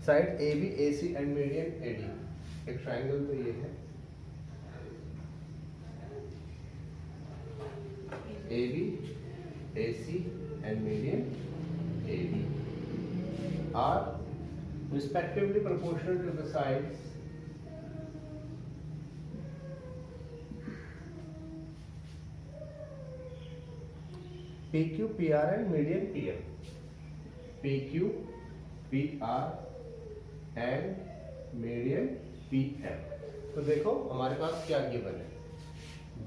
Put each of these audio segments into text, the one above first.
Side A B A C and median A D, एक triangle तो ये है A B A C and median A D are respectively proportional to the sides PQ, PR and median PM. PQ, PR and median PM. तो देखो हमारे पास क्या given है,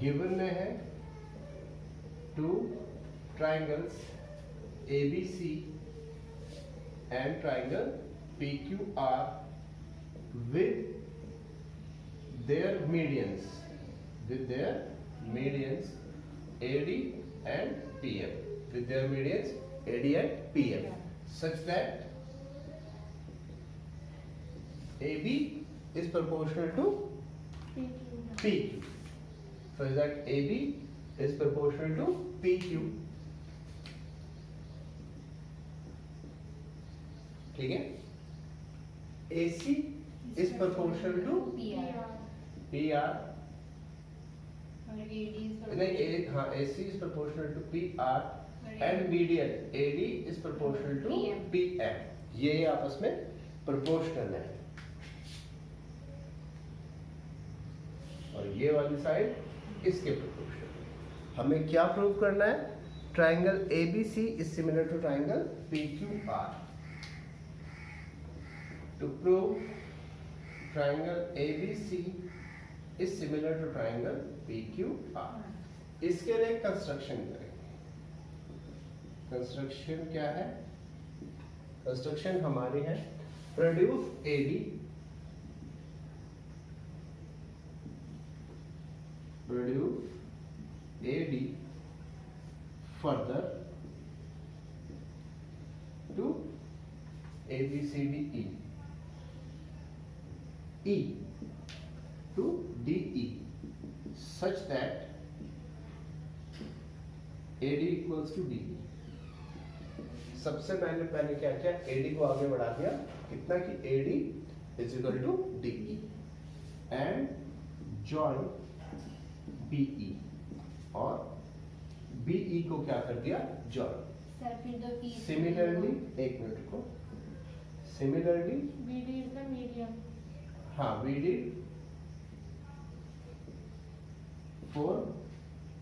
given में है two triangles ABC and triangle PQR with their medians AD and PM, with their medians AD and PM, such that AB is proportional to PQ. So that AB is proportional to PQ. ठीक है, AC is proportional to PR. नहीं, हाँ, AC is proportional to PR and median AD is proportional to PM. ये आपस में proportional है और ये वाली साइड इसके proportional है। हमें क्या प्रूव करना है? Triangle ABC is similar to triangle PQR. To prove triangle ABC is similar to triangle PQR, इसके लिए कंस्ट्रक्शन करेंगे। कंस्ट्रक्शन क्या है? कंस्ट्रक्शन हमारी है produce AD, produce AD further to ABCDE, E to DE, such that AD equals to DE. सबसे पहले क्या किया? AD को आगे बढ़ा दिया, कितना कि AD is equal to DE and join BE, और BE को क्या कर दिया? join. Similarly, एक मिनट को, similarly BD is the median. हाँ, BD for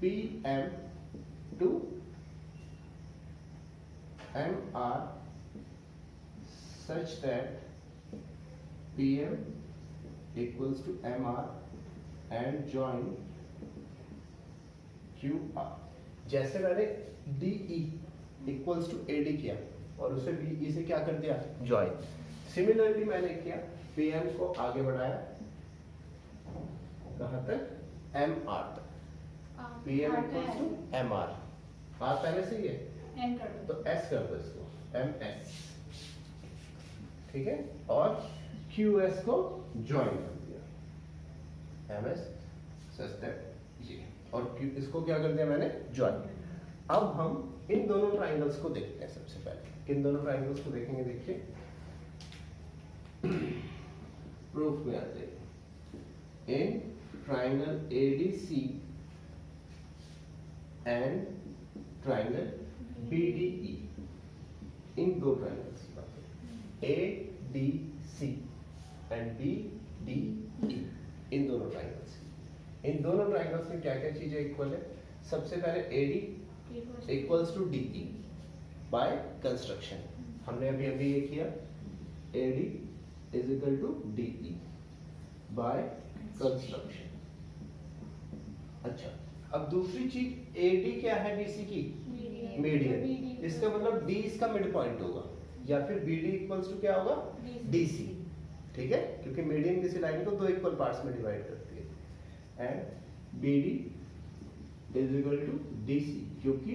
PM to MR such that PM equals to MR and join QR. जैसे मैंने DE equals to AD किया और उसे BE से क्या कर दिया? join. Similarly मैंने किया, PM को आगे बढ़ाया कहाँ तक? MR तक। PM equals to MR, R पहले से ही है N कर दो, तो S कर दो इसको, MS, ठीक है, और QS को ज्वाइन कर दिया, MS such that ये, और Q इसको क्या कर दिया मैंने? ज्वाइन। अब हम इन दोनों ट्राइंगल्स को देखते हैं। सबसे पहले किन दोनों ट्राइंगल्स को देखेंगे? देखिए प्रूफ में आते हैं। In triangle ADC and triangle BDE, इन दो ट्राइंगल्स की बात है, ADC एंड BDE, इन दोनों ट्राइंगल्स में क्या क्या चीजें इक्वल है? सबसे पहले AD equals to DE by construction, हमने अभी ये किया, AD is equal to DE by construction। अच्छा, अब दूसरी चीज AD क्या है BC की? मीडियन। इसका मतलब D इसका मिड पॉइंट होगा, या फिर BD इक्वल्स टू क्या होगा? DC, ठीक है, क्योंकि मीडियन किसी लाइन को दो इक्वल पार्ट्स में डिवाइड करती है, and BD is equal to DC क्योंकि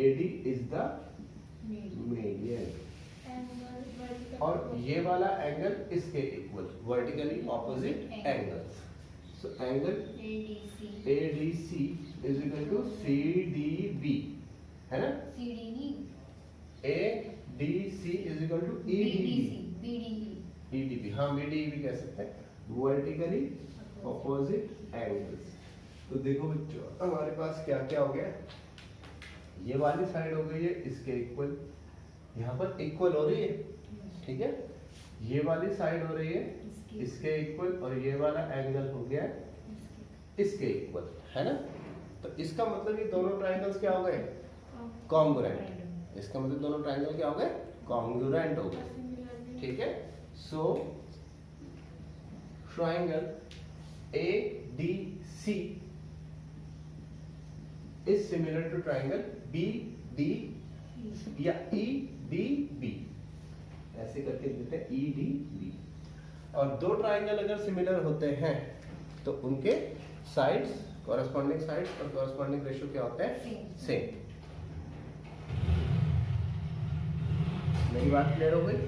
AD is the मीडियन, और ये वाला एंगल इसके equal, vertically opposite angles. So angle ADC is equal to CDB, है ना? CD नहीं, AD DC is equal to EDB। हाँ BDE भी कह सकते हैं, वर्टिकली ऑपोजिट एंगल्स। तो देखो बच्चों हमारे पास क्या क्या हो गया, ये वाली साइड हो गई है इसके इक्वल, यहाँ पर इक्वल हो रही है, ठीक है। ये वाली साइड हो रही है इसके इक्वल, और ये वाला एंगल हो गया इसके इक्वल, है ना। तो इसका मतलब ये दोनों ट्रायंगल्स क्या हो गए, कॉन्ग्रुएंट। इसका मतलब दोनों ट्रायंगल क्या हो गए, कॉन्ग्रुएंट हो गए, ठीक है। सो triangle ADC is similar to triangle BD या EDB, ऐसे करके देते हैं EDB। और दो ट्रायंगल अगर सिमिलर होते हैं तो उनके साइड्स, कॉरेस्पॉन्डिंग साइड्स और कॉरेस्पॉन्डिंग रेशियो क्या होता है, सेम। मेरी बात क्लियर हो गई?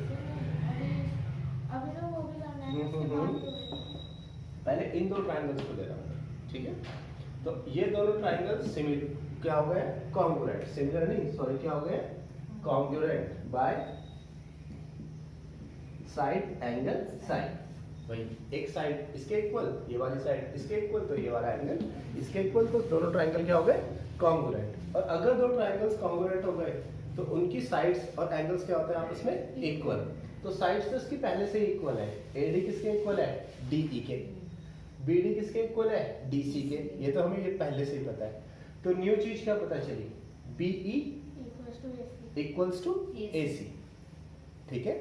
अभी तो वो भी करना है, उसके बाद तो पहले इन दो ट्रायंगल्स को ले रहा हूँ, ठीक है। तो ये दोनों ट्रायंगल सिमिलर क्या हो गए, कॉन्ग्रुएंट, सिमिलर नहीं सॉरी क्या हो गए, congruent by side angle side. भाई एक साइड इसके इक्वल, ये वाली साइड इसके इक्वल, तो ये वाला एंगल इसके इक्वल, तो दोनों ट्रायंगल क्या हो गए, कॉन्ग्रुएंट। और अगर दो ट्रायंगल्स कॉन्ग्रुएंट हो गए तो उनकी साइड्स और एंगल्स क्या होते हैं आपस में, इक्वल। तो साइड्स तो इसकी पहले से ही इक्वल है, AD किसके इक्वल है, DE के, BD किसके इक्वल है, DC के, ये तो हमें ये पहले से ही पता है। तो न्यू चीज क्या पता चली, BE इक्वल्स टू AC, ठीक है।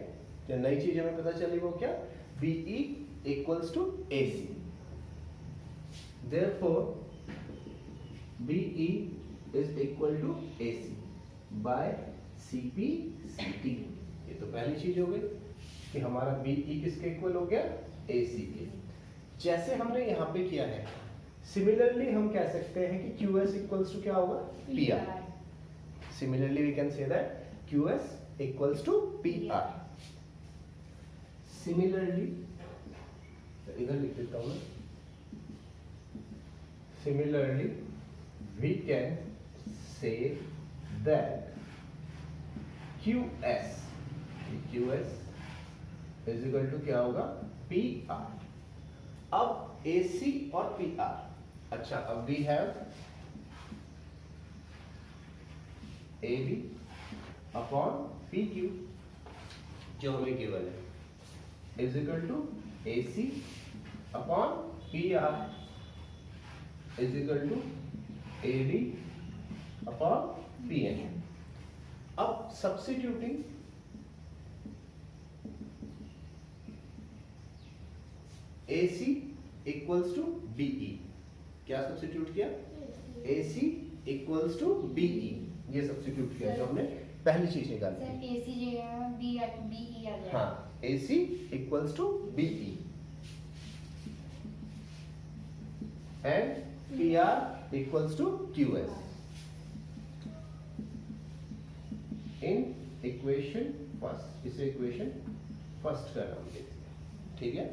जो नई चीज हमें पता चली वो क्या, BE equals to AC। Therefore BE is equal to AC by CP CT। ये तो पहली चीज हो गई कि हमारा BE किसके इक्वल हो गया, AC के। जैसे हमने यहाँ पे किया है, सिमिलरली हम कह सकते हैं कि QS इक्वल्स टू क्या होगा, PR। Similarly we can say that QS equals to PR। Similarly इधर लिख देता हूँ मैं, similarly we can say that QS is equal to क्या होगा, PR। अब AC और PR, अच्छा अब we have AB upon PQ जो हमें गिवन है, is equal to AC upon PR is equal to AD upon PN। अब substituting AC equals to BE, क्या सब्स्टिट्यूट किया, AC इक्वल्स टू BE, ये सब्स्टिट्यूट किया जो हमने पहली चीज निकाली। सर AC जगह BE आ जाएगा। हाँ AC equals to BE and PR equals to QS in equation first. इसे इक्वेशन फर्स्ट का नाम देते हैं, ठीक है।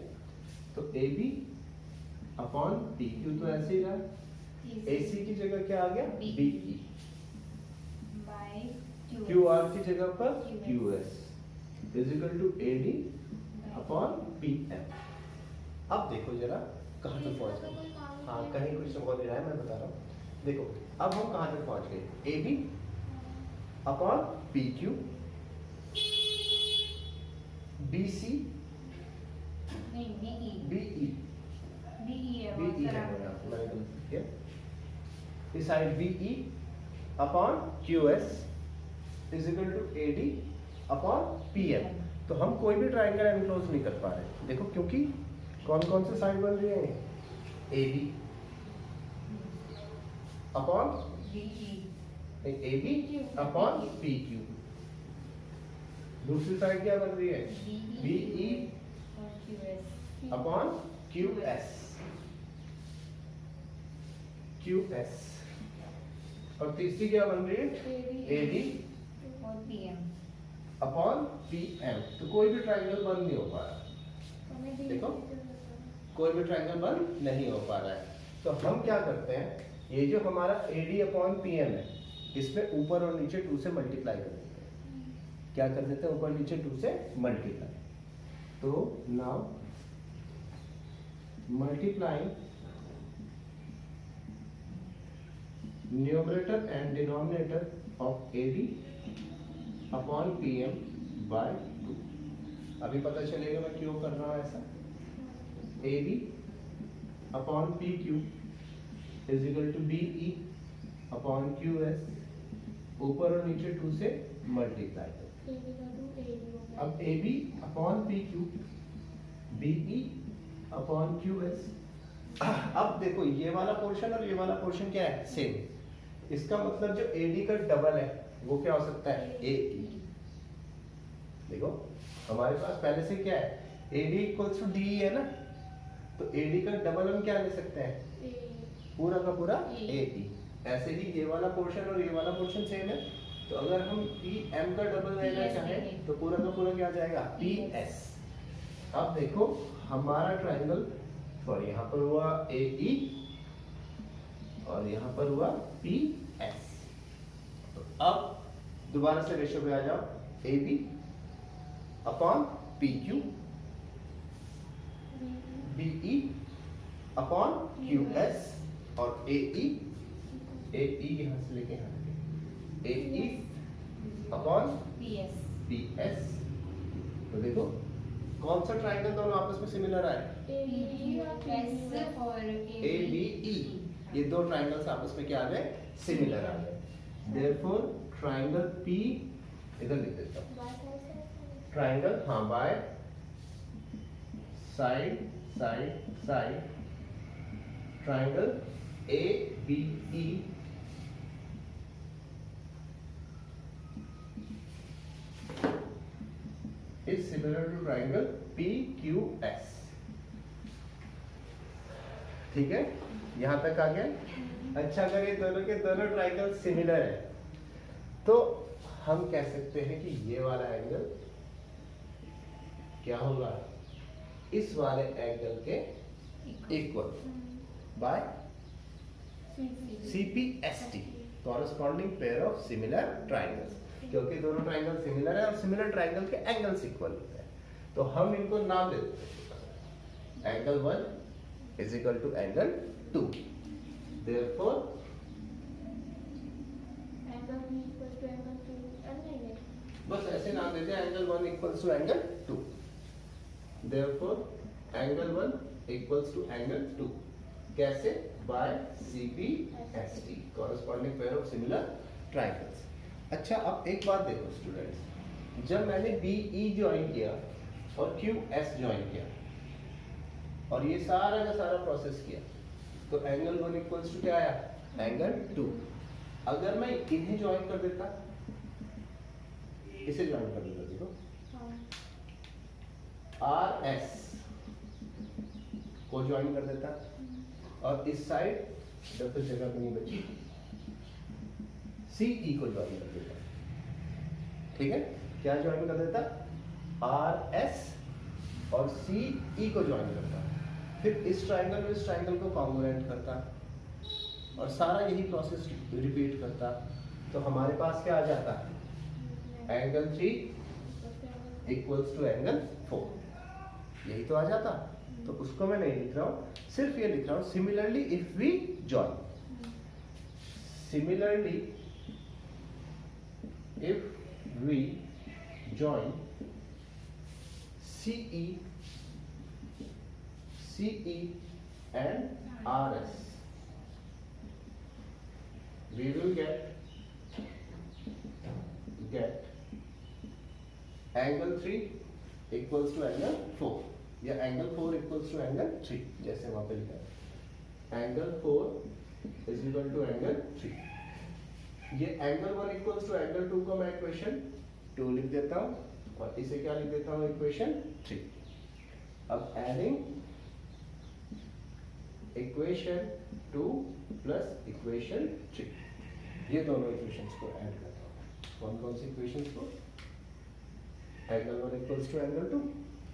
तो AB अपॉन PQ तो ऐसे ही रहा, AC की जगह क्या आ गया, BE, बाय QR की जगह पर QS is equal to AD upon PM। अब देखो जरा कहाँ तक पहुँच गए, हाँ कहीं कुछ समझ नहीं रहा है, मैं बता रहा हूँ। देखो अब हम कहाँ तक पहुँच गए, AB अपॉन PQ, BC नहीं BE है, BE है मेरा, मैंने गलत किया। इस side BE upon QS is equal to AD upon PM। तो हम कोई भी ट्रायंगल एनक्लोज नहीं कर पा रहे, देखो क्योंकि कौन कौन से साइड बन रही है, AB upon AB upon PQ, दूसरी साइड क्या बन रही है, BE अपॉन QS, और तीसरी क्या बन रही है, AD और PM। Upon PM। तो कोई भी ट्रायंगल बंद नहीं हो पा रहा, देखो कोई भी ट्रायंगल बंद नहीं हो पा रहा है। तो हम क्या करते हैं, ये जो हमारा AD अपॉन PM है इसमें ऊपर और नीचे 2 से मल्टीप्लाई कर देते हैं, क्या कर देते हैं, ऊपर नीचे 2 से मल्टीप्लाई। तो now multiplying numerator and denominator of AD upon PM by 2। अभी पता चलेगा मैं क्यों कर रहा हूं ऐसा। AD upon PQ is equal to BE upon QS, ऊपर और नीचे 2 से मल्टीप्लाई करो। अब AB upon PQ, BE upon QS। अब देखो ये वाला पोर्शन और ये वाला पोर्शन क्या है, सेम। इसका मतलब जो AD का डबल है वो क्या हो सकता है, AE। देखो हमारे पास पहले से क्या है, AD इक्वल्स टू DE है ना, तो AD का डबल हम क्या ले सकते हैं, पूरा का पूरा AE। ऐसे ही ये वाला पोर्शन और ये वाला पोर्शन सेम है, तो अगर हम PM का डबल लेना चाहें तो पूरा का पूरा क्या आ जाएगा, PS। अब देखो हमारा ट्रायंगल, सॉरी यहाँ पर हुआ AE और यहाँ पर हुआ PS। तो अब दोबारा से रेशियो पे आ जाओ, AB upon PQ, BE upon QS और AE यहाँ से लेके यहाँ तक AE अपॉन PS। तो देखो कौन सा ट्रायंगल दोनों आपस में सिमिलर आए, ABE। ये दो ट्रायंगल्स आपस में क्या आ गए, सिमिलर आ गए। देयरफॉर ट्रायंगल P, इधर लिख देता हूँ ट्रायंगल, हाँ, by side side side, triangle ABE is similar to triangle PQS। ठीक है, यहां तक आ गया। अच्छा, अगर ये दोनों के दोनों ट्रायंगल सिमिलर है तो हम कह सकते हैं कि ये वाला एंगल क्या होगा, इस वाले एंगल के equal by CPST, corresponding pair of similar triangles. क्योंकि दोनों ट्रायंगल सिमिलर है और सिमिलर ट्रायंगल के एंगल्स इक्वल होते हैं, तो हम इनको नाम दे देते हैं angle 1 is equal to angle 2। Therefore बस ऐसे नाम देते हैं, angle 1 equals to angle 2। Therefore angle 1 equals to angle 2 कैसे, by CPST, corresponding pair of similar triangles. अच्छा, अब एक बात देखो स्टूडेंट्स, जब मैंने BE ज्वाइन किया और QS ज्वाइन किया और ये सारा का सारा प्रोसेस किया, तो एंगल 1 इक्वल्स टू क्या आया, एंगल 2। अगर मैं इन्हें ज्वाइन कर देता, इसे ज्वाइन कर देता, देखो RS को ज्वाइन कर देता और इस साइड जब तक जगह नहीं बची CE को ज्वाइन कर देता। ठीक है, क्या ज्वाइन कर देता, RS और CE को ज्वाइन करता, फिर इस ट्रायंगल में इस ट्रायंगल को कॉन्ग्रुएंट करता और सारा यही प्रोसेस रिपीट करता, तो हमारे पास क्या आ जाता, एंगल 3 इक्वल्स टू एंगल 4। यही तो आ जाता। तो उसको मैं नहीं लिख रहा हूं, सिर्फ ये लिख रहा हूं similarly if we join, similarly if we join CE and RS, we will get angle 3 equals to angle 4 या angle 4 equals to angle 3, जैसे वहां पे लिखा है angle 4 is equal to angle 3। ये एंगल 1 इक्वल्स टू एंगल 2 को मैं equation 2 लिख देता हूं और इसे क्या लिख देता हूं, इक्वेशन 3। अब एडिंग इक्वेशन 2 प्लस इक्वेशन 3, ये दोनों इक्वेशंस को ऐड करता हूं। कौन कौन सी इक्वेशंस को, एंगल 1 इक्वल्स टू एंगल 2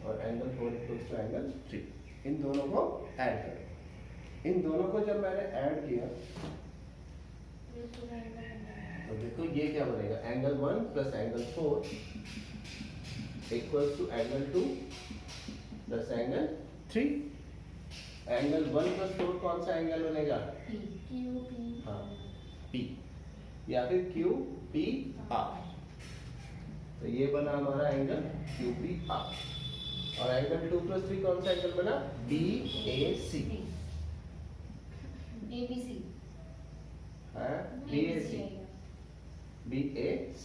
और एंगल 4 इक्वल्स टू एंगल 3, इन दोनों को ऐड करें। इन दोनों को जब मैंने ऐड किया तो देखो ये क्या बनेगा, angle 1 plus angle 4 equals to angle 2 plus angle 3। Angle 1 plus 4 कौन सा एंगल बनेगा? हाँ P या फिर QPR। तो ये बना हमारा एंगल QPR। और एंगल 2 प्लस 3 कौन सा एंगल बना? BAC। ABC हाँ BAC। BAC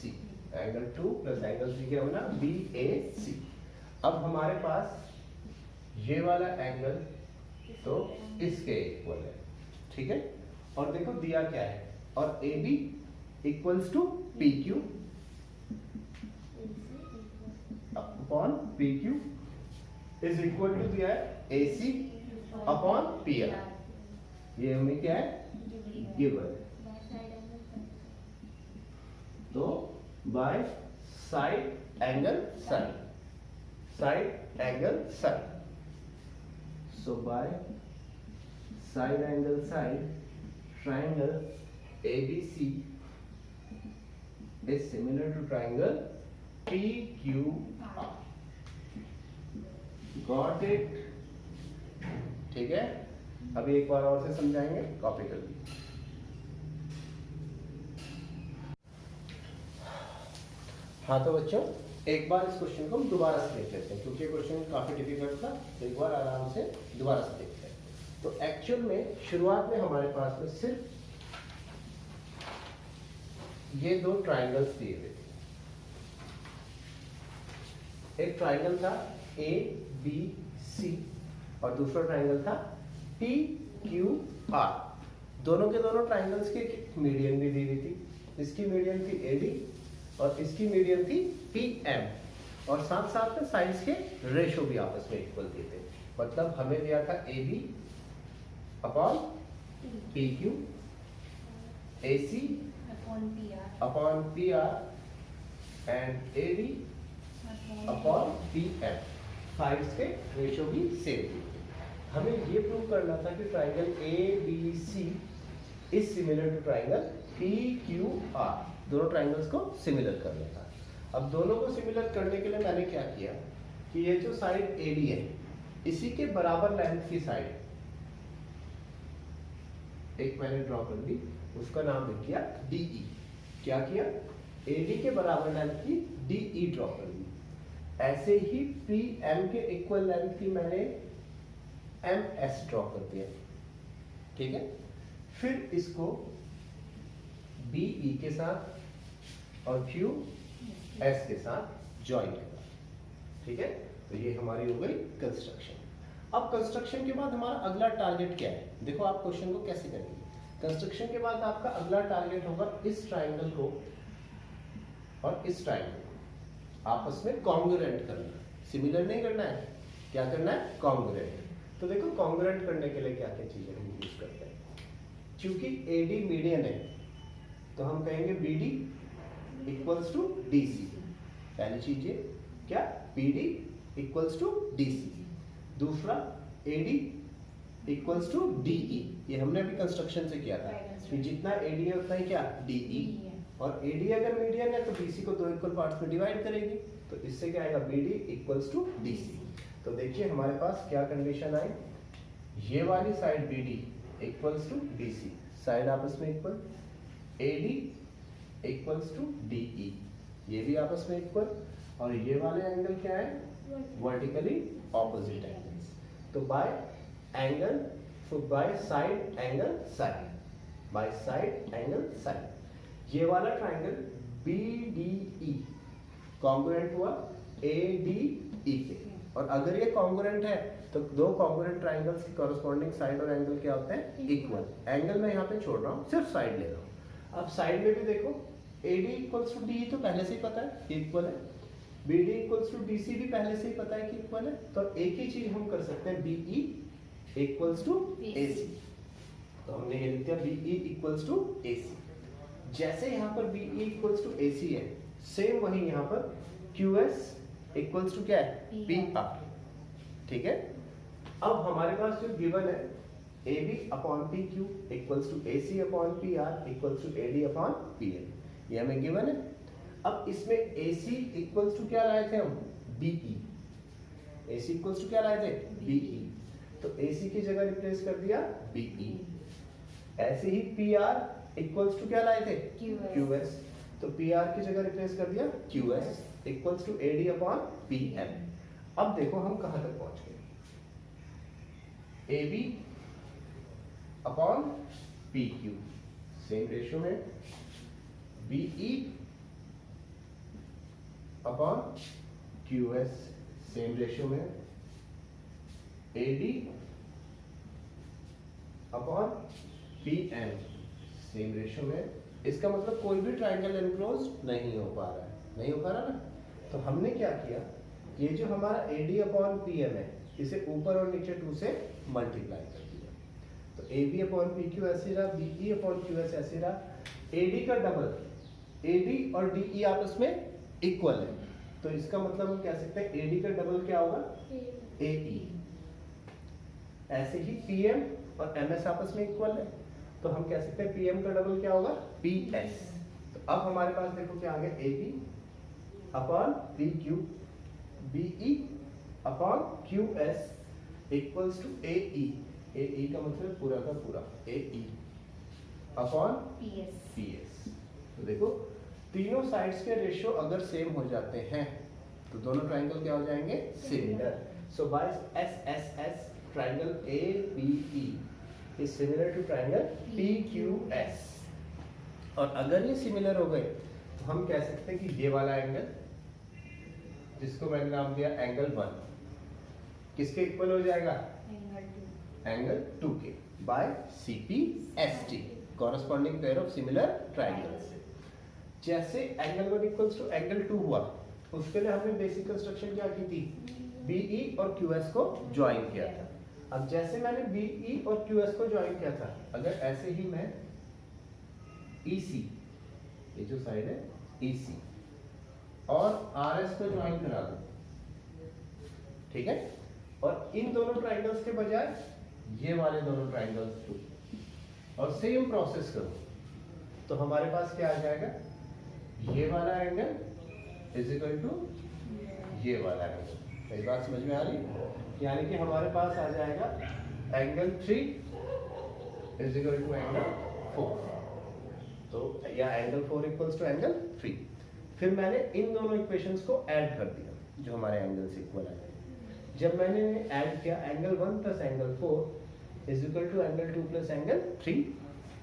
angle 2 plus angle 3 क्या बना? BAC। अब हमारे पास ये वाला एंगल तो इसके इक्वल है, ठीक है। और देखो दिया क्या है, और AB equals to PQ upon PQ is equal to दिया है AC अपॉन PR। ये हमें क्या है? गिवन। तो by side angle side, side angle side. So by side angle side triangle ABC is similar to triangle PQR. Got it? ठीक है, अभी एक बार और से समझाएंगे, कॉपी कर लीजिए। हाँ तो बच्चों एक बार इस क्वेश्चन को हम दोबारा से देख लेते हैं, क्योंकि क्वेश्चन काफी डिफिकल्ट था, तो एक बार आराम से दोबारा से देखते हैं। तो एक्चुअल में शुरुआत में हमारे पास में सिर्फ ये दो ट्राइंगल्स दिए हुए थे। एक ट्राइंगल था ABC और दूसरा ट्राइंगल था PQR। दोनों के दोनों ट्राइंगल्स की मीडियन भी दी हुई थी। इसकी मीडियन थी AD और इसकी मीडियन थी PM, और साथ साथ में साइड्स के रेशो भी आपस में इक्वल दिए थे। मतलब हमें दिया था AB upon PQ, AC upon PR and AD upon PM। Sides के रेशो भी सेम थे। हमें ये प्रूव करना था कि triangle ABC is similar to triangle PQR। दोनों ट्राइंगल्स को सिमिलर करना था। अब दोनों को सिमिलर करने के लिए मैंने क्या किया कि ये जो साइड AD है इसी के बराबर लेंथ की साइड एक मैंने ड्रॉ कर दी, उसका नाम लिख दिया DE। क्या किया? AD के बराबर लेंथ की DE ड्रॉ कर दी। ऐसे ही PM के इक्वल लेंथ की मैंने MS ड्रॉ कर दिया, ठीक है। फिर इसको BE के साथ और QS के साथ ज्वाइन करना, ठीक है। तो ये हमारी हो गई कंस्ट्रक्शन। अब कंस्ट्रक्शन के बाद हमारा अगला टारगेट क्या है? देखो आप क्वेश्चन को कैसे करेंगे। कंस्ट्रक्शन के बाद आपका अगला टारगेट होगा इस ट्राइंगल को और इस ट्राइंगल को आपस में कॉन्ग्रुएंट करना। सिमिलर नहीं करना है, क्या करना है? कॉन्ग्रुएंट। तो देखो कॉन्ग्रुएंट करने के लिए क्या क्या चीजें हम यूज करते हैं। क्योंकि AD मीडियन है तो हम कहेंगे BD इक्वल्स टू DC। पहली चीज ये क्या? BD equals to DC। दूसरा AD इक्वल्स टू DE। ये हमने अभी कंस्ट्रक्शन से किया था कि जितना AD है उतना ही क्या? DE। और AD अगर मीडियन है तो BC को दो इक्वल पार्ट्स में डिवाइड करेगी, तो इससे क्या आएगा? BD equals to DC। तो देखिए हमारे पास क्या कंडीशन आई, ये वाली side BD equals to DC, side आपस में equal, AD equals to DE, ये भी आपस में इक्वल, और ये वाले एंगल क्या है? Vertically opposite angles. तो बाय एंगल, तो by side angle side, by side angle side, ये वाला ट्राइंगल BDE कॉन्ग्रुएंट हुआ ADE के। और अगर ये कॉन्ग्रुएंट है तो दो कॉन्ग्रुएंट ट्राइंगल्स की कॉरस्पॉन्डिंग साइड और एंगल क्या होते हैं? इक्वल। एंगल मैं यहाँ पे छोड़ रहा हूँ, सिर्फ साइड ले रहा हूँ। अब साइड में भी देखो AD इक्वल्स टू DE तो पहले से ही पता है कि इक्वल है, BD इक्वल्स टू DC भी पहले से ही पता है कि इक्वल है। तो एक ही चीज हम कर सकते हैं, BE इक्वल्स टू AC। तो हमने ये लिख दिया BE इक्वल्स टू AC। जैसे यहाँ पर BE इक्वल्स टू AC है, सेम वही यहाँ पर QS इक्वल्स टू क्या है? PR, ठीक है। अब हमारे पास जो गिवन है AB upon PQ equals to AC upon PR equals to AD upon PM, ये हमें गिवन है। अब इसमें AC इक्वल्स टू क्या लाए थे हम, BE। AC इक्वल्स टू क्या लाए थे, BE, तो AC की जगह रिप्लेस कर दिया BE। ऐसे ही PR इक्वल्स टू क्या लाए थे, QS, तो PR की जगह रिप्लेस कर दिया QS equals to AD upon PM। अब देखो हम कहां तक पहुंच गए, AB upon PQ same ratio में, BE upon QS same ratio में, AD upon PM same ratio में। इसका मतलब कोई भी ट्राइंगल एनक्लोज नहीं हो पा रहा है, नहीं हो पा रहा ना। तो हमने क्या किया, ये जो हमारा AD अपॉन PM है इसे ऊपर और नीचे 2 से मल्टीप्लाई कर दिया, तो AB अपॉन PQ ऐसे रहा, BE अपॉन QS ऐसे रहा। AD का डबल, AD और DE आपस में इक्वल है, तो इसका मतलब हम कह सकते हैं AD का डबल क्या होगा, AE। ऐसे ही PM और MS आपस में इक्वल है, तो हम कह सकते हैं PM का डबल क्या होगा, PS। तो अब हमारे पास देखो क्या आ गया, AB upon PQ, BE upon QS equals to AE। AE का मतलब पूरा का पूरा AE अपॉन PS। तो देखो तीनों साइड्स के रेशियो अगर सेम हो जाते हैं तो दोनों ट्राइंगल क्या हो जाएंगे, similar. So by SSS triangle ABE is similar to triangle PQS। और अगर ये सिमिलर हो गए तो हम कह सकते हैं कि ये वाला एंगल, जिसको मैंने नाम दिया एंगल 1, किसके इक्वल हो जाएगा, एंगल 2 के, by CPST corresponding pair of similar triangles. जैसे एंगल 1 इक्वल्स टू एंगल 2 हुआ, उसके लिए हमने बेसिक कंस्ट्रक्शन क्या की थी, BE और QS को ज्वाइन किया था। अब जैसे मैंने BE और QS को ज्वाइन किया था, अगर ऐसे ही मैं EC, ये जो साइड है EC और RS को ज्वाइन करा दूं, ठीक है, और इन दोनों ट्राइंगल्स के बजाय ये वाले दोनों ट्राइंगल्स लूं और सेम प्रोसेस करूं, तो हमारे पास क्या आ जाएगा, ये वाला एंगल इज इक्वल टू ये वाला एंगल। मेरी बात समझ में आ रही, यानी कि हमारे पास आ जाएगा angle 3 is equal to angle 4, तो या एंगल 4 इक्वल्स टू एंगल 3। फिर मैंने इन दोनों इक्वेशंस को ऐड कर दिया जो हमारे एंगल्स इक्वल है। जब मैंने ऐड किया angle 1 plus angle 4 is equal to angle 2 plus angle 3।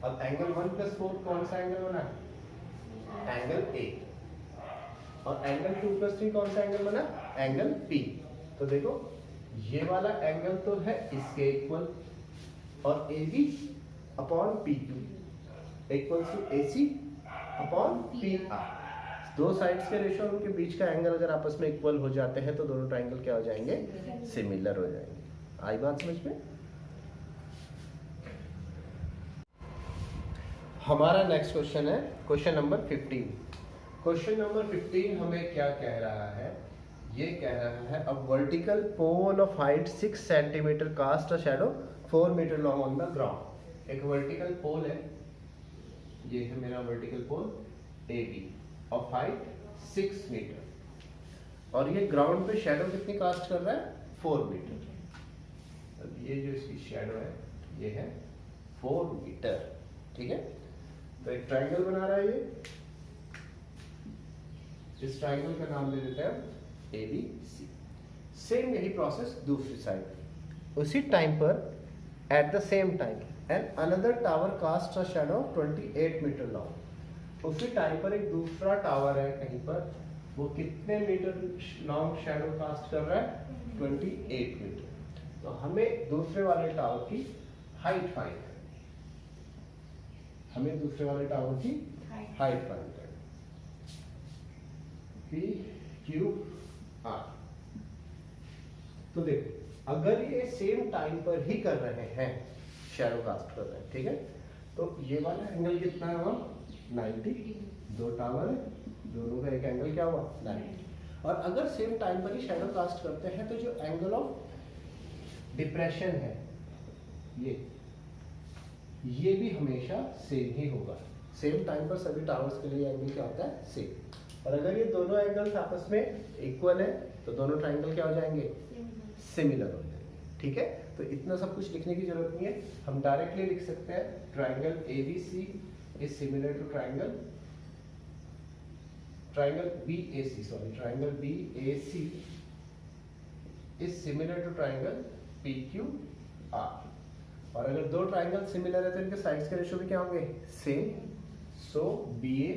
अब एंगल 1 प्लस 4 कौन सा एंगल बना, एंगल A, और एंगल 2 प्लस 3 कौन सा एंगल बना, एंगल P। तो देखो ये वाला एंगल तो है इसके इक्वल, और AB upon PQ equals to AC upon PR। दो साइड्स के रेशियो उनके बीच का एंगल अगर आपस में इक्वल हो जाते हैं तो दोनों ट्राइंगल क्या हो जाएंगे, सिमिलर हो जाएंगे। आई बात समझ में। हमारा नेक्स्ट क्वेश्चन है क्वेश्चन नंबर 15। क्वेश्चन नंबर 15 हमें क्या कह रहा है, ये कह रहा है a vertical pole of height 6 centimetre cast a shadow 4 metre long on the ground. एक वर्टिकल पोल है, ये है मेरा vertical pole AB of height 6 metre, और ये ग्राउंड पे शैडो कितनी कास्ट कर रहा है, 4 मीटर। अब ये जो इसकी शैडो है ये है 4 मीटर, ठीक है। तो एक ट्राइंगल बना रहा है ये, इस ट्राइंगल का नाम दे देते हैं ABC। सेम यही प्रोसेस दूसरी साइड, उसी टाइम पर at the same time and another tower cast a shadow 28 metre long. उसी टाइम पर एक दूसरा टावर है कहीं पर, वो कितने मीटर लॉन्ग शैडो कास्ट कर रहा है, 28 मीटर। तो हमें दूसरे वाले टावर की हाइट फाइंड है, हमें दूसरे वाले टावर की हाइट फाइंड है, PQR। तो देखो अगर ये सेम टाइम पर ही कर रहे हैं, शैडो कास्ट कर रहे हैं, ठीक है, तो ये वाला एंगल कितना है, 90। दो टावर है, दोनों का एक एंगल क्या हुआ, 90। और अगर सेम टाइम पर ही शैडो कास्ट करते हैं तो जो एंगल ऑफ डिप्रेशन है ये भी हमेशा सेम ही होगा, सेम टाइम पर सभी टावर्स के लिए एंगल क्या होता है, सेम। और अगर ये दोनों एंगल्स आपस में इक्वल है तो दोनों ट्राइंगल क्या हो जाएंगे, सिमिलर हो जाएंगे। ठीक है, तो इतना सब कुछ लिखने की जरूरत नहीं है, हम डायरेक्टली लिख सकते हैं triangle ABC is similar to triangle BAC, sorry triangle BAC is similar to triangle PQR। और अगर दो ट्राइंगल सिमिलर है तो इनके साइड्स के रेशियो भी क्या होंगे, same. So BA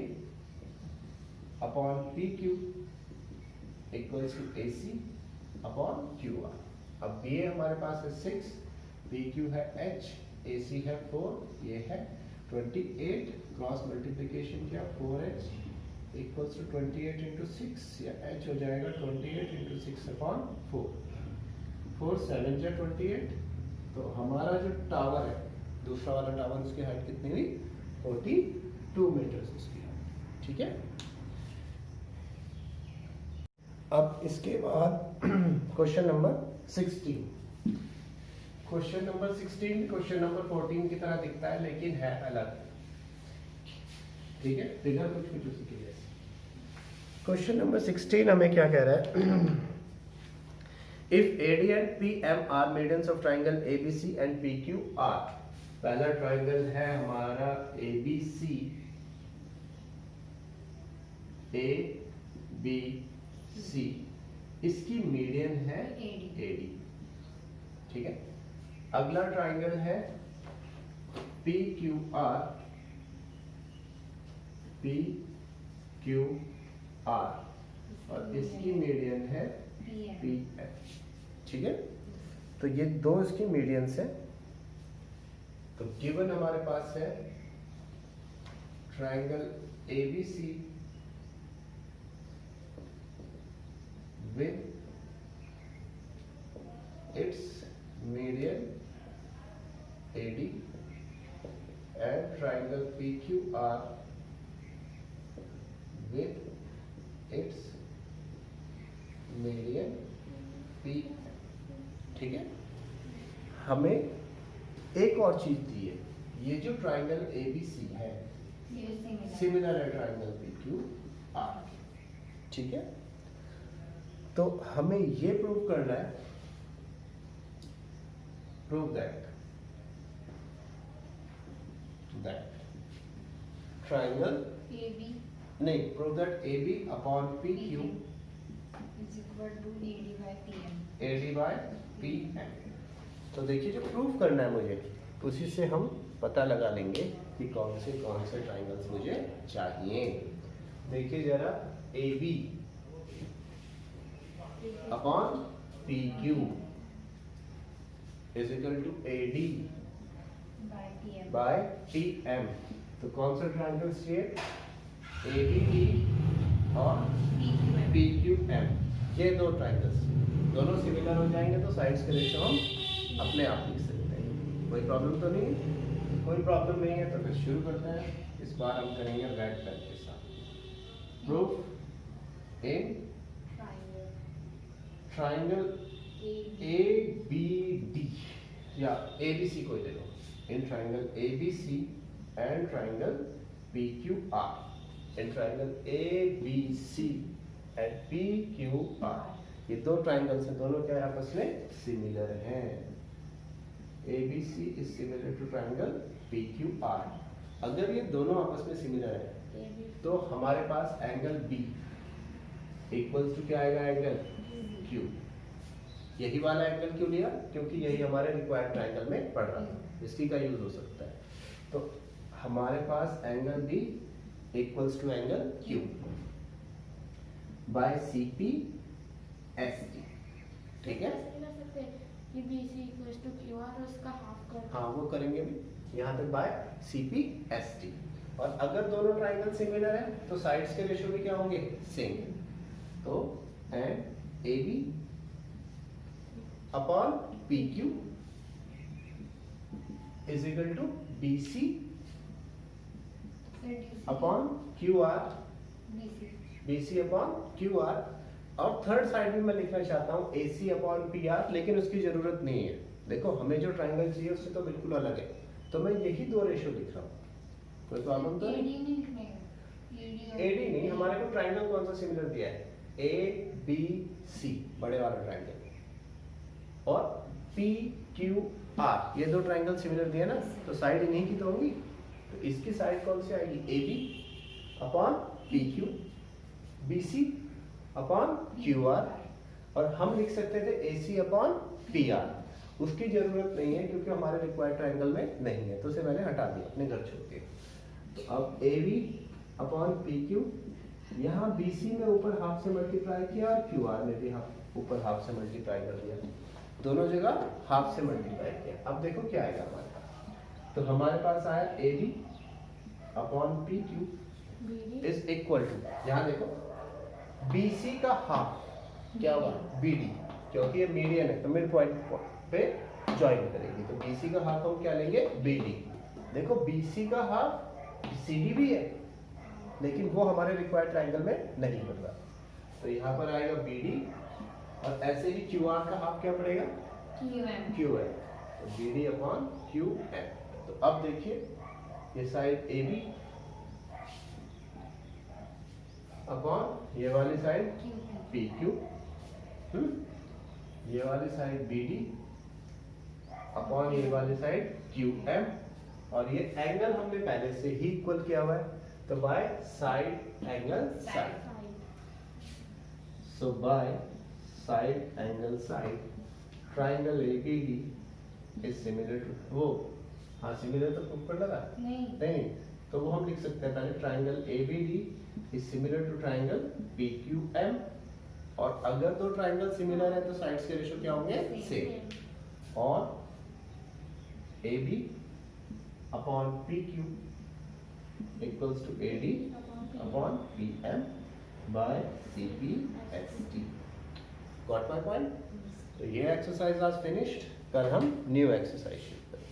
upon PQ equals to AC upon QR। अब BA हमारे पास है 6, PQ है H, AC है 4, ये है 28, क्रॉस मल्टीप्लिकेशन किया 4H इक्वल्स टू 28 इंटू 6, या H हो जाएगा 28 इंटू 6 अपॉन 4, 4 7 जा 28। तो हमारा जो टावर है, दूसरा वाला टावर, उसकी हाइट कितनी हुई, 42 मीटर्स उसकी हाइट। ठीक है, अब इसके बाद question number 16। Question number 16 question number 14 की तरह दिखता है लेकिन है अलग। ठीक है, फिगर कुछ उसी के जैसे। क्वेश्चन नंबर 16 हमें क्या कह रहा है, if AD and PM are medians of triangle ABC and PQR। पहला ट्राइंगल है हमारा ABC, ABC, इसकी मीडियन है AD। ठीक है, अगला ट्राइंगल है PQR, और इसकी मीडियन है PM। ठीक है, तो ये दो इसकी मीडियंस है। तो गिवन हमारे पास है triangle ABC with its median AD and triangle PQR with its median P। ठीक है, हमें एक और चीज दी है, ये जो ट्राइंगल ABC है सिमिलर है ट्राइंगल PQR। ठीक है, तो हमें ये प्रूव करना है, प्रूव दैट ट्राइंगल AB नहीं, prove that AB upon PQ is equal to AD by PM। AD by PM। तो देखिए, जो प्रूफ करना है मुझे, उसी से हम पता लगा लेंगे कि कौन से ट्राइंगल्स मुझे चाहिए। देखिए जरा, AB upon PQ is equal to AD by PM। तो कौन सा ट्राइंगल्स चाहिए, ABD और PQM। ये दो ट्राइंगल्स दोनों सिमिलर हो जाएंगे तो साइड्स के रेशियो हम अपने आप लिख सकते हैं। कोई प्रॉब्लम तो नहीं है? कोई प्रॉब्लम नहीं है तो फिर शुरू करते हैं। इस बार हम करेंगे रेड पेन के साथ। प्रूफ इन ट्राइंगल ABD या ABC कोई ले लो, in triangle ABC and triangle PQR, in triangle ABC and PQR। ये दो ट्राइंगल्स हैं, दोनों क्या आपस में सिमिलर हैं। ABC is similar to triangle PQR। अगर ये दोनों आपस में सिमिलर है तो हमारे पास एंगल B इक्वल्स टू क्या आएगा, एंगल Q। यही वाला एंगल क्यों लिया, क्योंकि यही हमारे रिक्वायर्ड ट्राइंगल में पड़ रहा था, इसी का यूज हो सकता है। तो हमारे पास angle B equals to angle Q by CP SD। ठीक है, कि BC equals to QR और उसका हाफ कर। हाँ वो करेंगे भी, यहाँ तक बाय CP SD। और अगर दोनों ट्राइंगल सिमिलर है तो साइड्स के रेशियो भी क्या होंगे, सेम। तो and AB upon PQ is equal to BC upon QR, BC upon QR। और थर्ड साइड में मैं लिखना चाहता हूँ AC अपॉन PR, लेकिन उसकी जरूरत नहीं है। देखो हमें जो ट्राइंगल चाहिए उससे तो बिल्कुल अलग है, तो मैं यही दो रेशियो लिख रहा हूँ। कोई प्रॉब्लम तो एडी नहीं? नहीं लिखने का, एडी नहीं, हमारे को ट्राइंगल कौन सा सिमिलर दिया है? ए बी सी, बड़े वाला ट्राइंगल, और पी क्यू आर, ये दो ट्राइंगल सिमिलर दिया ना, तो साइड इन्हीं की तो होंगी। तो इसकी साइड कौन सी आएगी? A B upon P Q, B C upon Q R, और हम लिख सकते थे A C upon P R. उसकी जरूरत नहीं है क्योंकि हमारे रिक्वायर्ड ट्राइंगल में नहीं है, तो उसे मैंने हटा दिया, अपने घर छोड़ दिया। तो अब A B upon P Q, यहाँ बी सी में ऊपर हाफ से मल्टीप्लाई किया और क्यू आर में भी ऊपर हाफ से मल्टीप्लाई कर दिया, दोनों जगह हाफ से मल्टीप्लाई किया। अब देखो क्या आएगा हमारे पास। तो हमारे पास आया A B upon P Q BD is equal to, यहाँ देखो बी सी का हाफ क्या हुआ? बी डी, क्योंकि ये मीडियन है तो मिड पॉइंट पे ज्वाइन करेगी, तो बी सी का हाफ हम क्या लेंगे? B D. देखो बी सी का हाफ सी डी भी है, लेकिन वो हमारे रिक्वायर्ड ट्राइंगल में नहीं बन रहा, तो यहाँ पर आएगा बी डी, और ऐसे ही क्यू आर का हाफ क्या पड़ेगा? क्यूएम क्यू एम, तो B D upon Q M. तो अब देखिए ये साइड ए बी अपॉन ये वाली साइड पी क्यू, ये वाली साइड बी डी अपॉन ये वाली साइड क्यू एम, और ये एंगल हमने पहले से ही इक्वल किया हुआ है, तो by side angle side. So by side angle side, triangle ABD is similar to वो, हाँ similar तो प्रूफ कर लगा? नहीं, तो वो हम लिख सकते हैं पहले triangle ABD is similar to triangle PQM, और अगर दो ट्राइंगल सिमिलर है तो साइड्स के रेशो क्या होंगे? सेम। और AB upon PQ equals to AD upon PM by CPST। Got my point? तो ये एक्सरसाइज आज फिनिश्ड, कल हम न्यू एक्सरसाइज शुरू करेंगे।